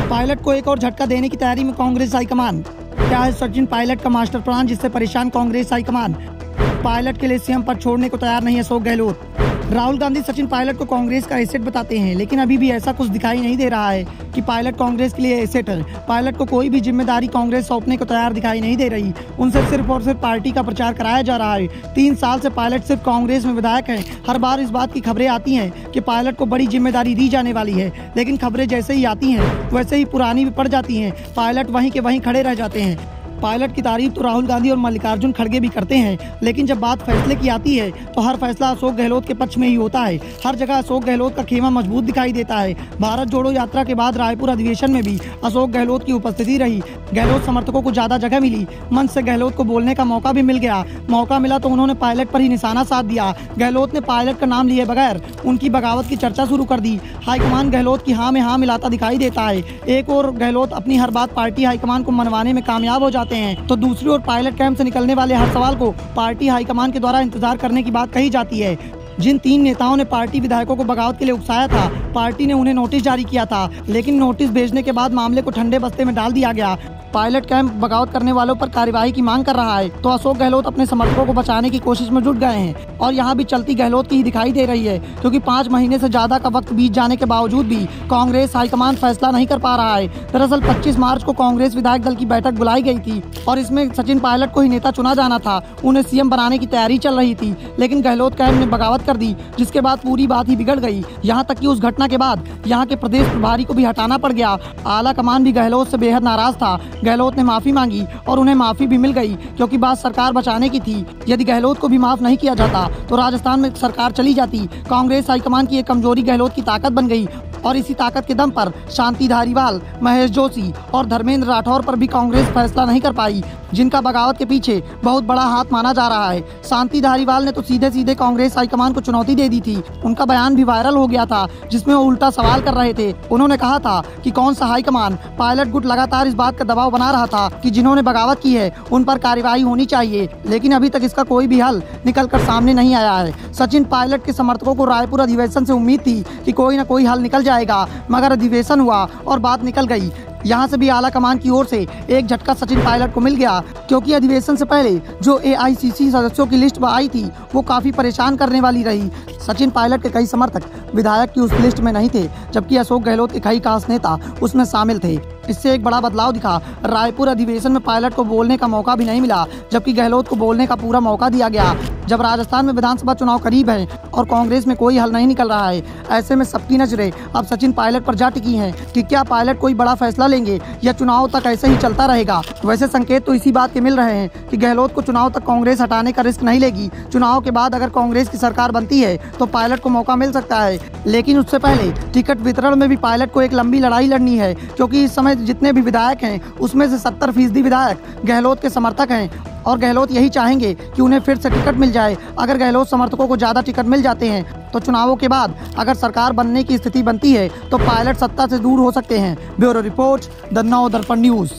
Pilot को एक और झटका देने की तैयारी में कांग्रेस हाईकमान। क्या है सचिन पायलट का मास्टर प्लान जिससे परेशान कांग्रेस हाईकमान? पायलट के लिए सीएम पद छोड़ने को तैयार नहीं अशोक गहलोत। राहुल गांधी सचिन पायलट को कांग्रेस का एसेट बताते हैं, लेकिन अभी भी ऐसा कुछ दिखाई नहीं दे रहा है कि पायलट कांग्रेस के लिए एसेट है। पायलट को कोई भी जिम्मेदारी कांग्रेस सौंपने को तैयार दिखाई नहीं दे रही। उनसे सिर्फ और सिर्फ पार्टी का प्रचार कराया जा रहा है। 3 साल से पायलट सिर्फ कांग्रेस में विधायक हैं। हर बार इस बात की खबरें आती हैं कि पायलट को बड़ी जिम्मेदारी दी जाने वाली है, लेकिन खबरें जैसे ही आती हैं वैसे ही पुरानी भी पड़ जाती हैं। पायलट वहीं के वहीं खड़े रह जाते हैं। पायलट की तारीफ तो राहुल गांधी और मल्लिकार्जुन खड़गे भी करते हैं, लेकिन जब बात फैसले की आती है तो हर फैसला अशोक गहलोत के पक्ष में ही होता है। हर जगह अशोक गहलोत का खेमा मजबूत दिखाई देता है। भारत जोड़ो यात्रा के बाद रायपुर अधिवेशन में भी अशोक गहलोत की उपस्थिति रही। गहलोत समर्थकों को ज्यादा जगह मिली। मंच से गहलोत को बोलने का मौका भी मिल गया। मौका मिला तो उन्होंने पायलट पर ही निशाना साध दिया। गहलोत ने पायलट का नाम लिए बगैर उनकी बगावत की चर्चा शुरू कर दी। हाईकमान गहलोत की हाँ में हाँ मिलाता दिखाई देता है। एक और गहलोत अपनी हर बात पार्टी हाईकमान को मनवाने में कामयाब हो जाते हैं, तो दूसरी और पायलट कैंप से निकलने वाले हर सवाल को पार्टी हाईकमान के द्वारा इंतजार करने की बात कही जाती है। जिन 3 नेताओं ने पार्टी विधायकों को बगावत के लिए उकसाया था, पार्टी ने उन्हें नोटिस जारी किया था, लेकिन नोटिस भेजने के बाद मामले को ठंडे बस्ते में डाल दिया गया। पायलट कैंप बगावत करने वालों पर कार्यवाही की मांग कर रहा है, तो अशोक गहलोत अपने समर्थकों को बचाने की कोशिश में जुट गए हैं। और यहाँ भी चलती गहलोत की ही दिखाई दे रही है, क्योंकि 5 महीने से ज्यादा का वक्त बीत जाने के बावजूद भी कांग्रेस हाईकमान फैसला नहीं कर पा रहा है। दरअसल 25 मार्च को कांग्रेस विधायक दल की बैठक बुलाई गई थी और इसमें सचिन पायलट को ही नेता चुना जाना था। उन्हें सीएम बनाने की तैयारी चल रही थी, लेकिन गहलोत कैंप ने बगावत कर दी, जिसके बाद पूरी बात ही बिगड़ गई। यहाँ तक कि उस घटना के बाद यहाँ के प्रदेश प्रभारी को भी हटाना पड़ गया। आला कमान भी गहलोत से बेहद नाराज था। गहलोत ने माफी मांगी और उन्हें माफी भी मिल गई, क्योंकि बात सरकार बचाने की थी। यदि गहलोत को भी माफ नहीं किया जाता तो राजस्थान में सरकार चली जाती। कांग्रेस हाईकमान की एक कमजोरी गहलोत की ताकत बन गई और इसी ताकत के दम पर शांति धारीवाल, महेश जोशी और धर्मेंद्र राठौर पर भी कांग्रेस फैसला नहीं कर पाई, जिनका बगावत के पीछे बहुत बड़ा हाथ माना जा रहा है। शांति धारीवाल ने तो सीधे सीधे कांग्रेस हाईकमान को चुनौती दे दी थी। उनका बयान भी वायरल हो गया था, जिसमें वो उल्टा सवाल कर रहे थे। उन्होंने कहा था कि कौन सा हाईकमान। पायलट गुट लगातार इस बात का दबाव बना रहा था कि जिन्होंने बगावत की है उन पर कार्रवाई होनी चाहिए, लेकिन अभी तक इसका कोई भी हल निकल कर सामने नहीं आया है। सचिन पायलट के समर्थकों को रायपुर अधिवेशन से उम्मीद थी कि कोई न कोई हल निकल जाएगा, मगर अधिवेशन हुआ और बात निकल गई। यहाँ से भी आला कमान की ओर से एक झटका सचिन पायलट को मिल गया, क्योंकि अधिवेशन से पहले जो AICC सदस्यों की लिस्ट आई थी वो काफी परेशान करने वाली रही। सचिन पायलट के कई समर्थक विधायक की उस लिस्ट में नहीं थे, जबकि अशोक गहलोत के कई खास नेता उसमें शामिल थे। इससे एक बड़ा बदलाव दिखा। रायपुर अधिवेशन में पायलट को बोलने का मौका भी नहीं मिला, जबकि गहलोत को बोलने का पूरा मौका दिया गया। जब राजस्थान में विधानसभा चुनाव करीब है और कांग्रेस में कोई हल नहीं निकल रहा है, ऐसे में सबकी नजरें अब सचिन पायलट पर जा टिकी हैं कि क्या पायलट कोई बड़ा फैसला लेंगे या चुनाव तक ऐसे ही चलता रहेगा। वैसे संकेत तो इसी बात के मिल रहे हैं कि गहलोत को चुनाव तक कांग्रेस हटाने का रिस्क नहीं लेगी। चुनाव के बाद अगर कांग्रेस की सरकार बनती है तो पायलट को मौका मिल सकता है, लेकिन उससे पहले टिकट वितरण में भी पायलट को एक लंबी लड़ाई लड़नी है, क्योंकि इस समय जितने भी विधायक हैं उसमें से 70% विधायक गहलोत के समर्थक हैं और गहलोत यही चाहेंगे कि उन्हें फिर से टिकट मिल जाए। अगर गहलोत समर्थकों को ज्यादा टिकट मिल जाते हैं तो चुनावों के बाद अगर सरकार बनने की स्थिति बनती है तो पायलट सत्ता से दूर हो सकते हैं। ब्यूरो रिपोर्ट, द नव दर्पण न्यूज।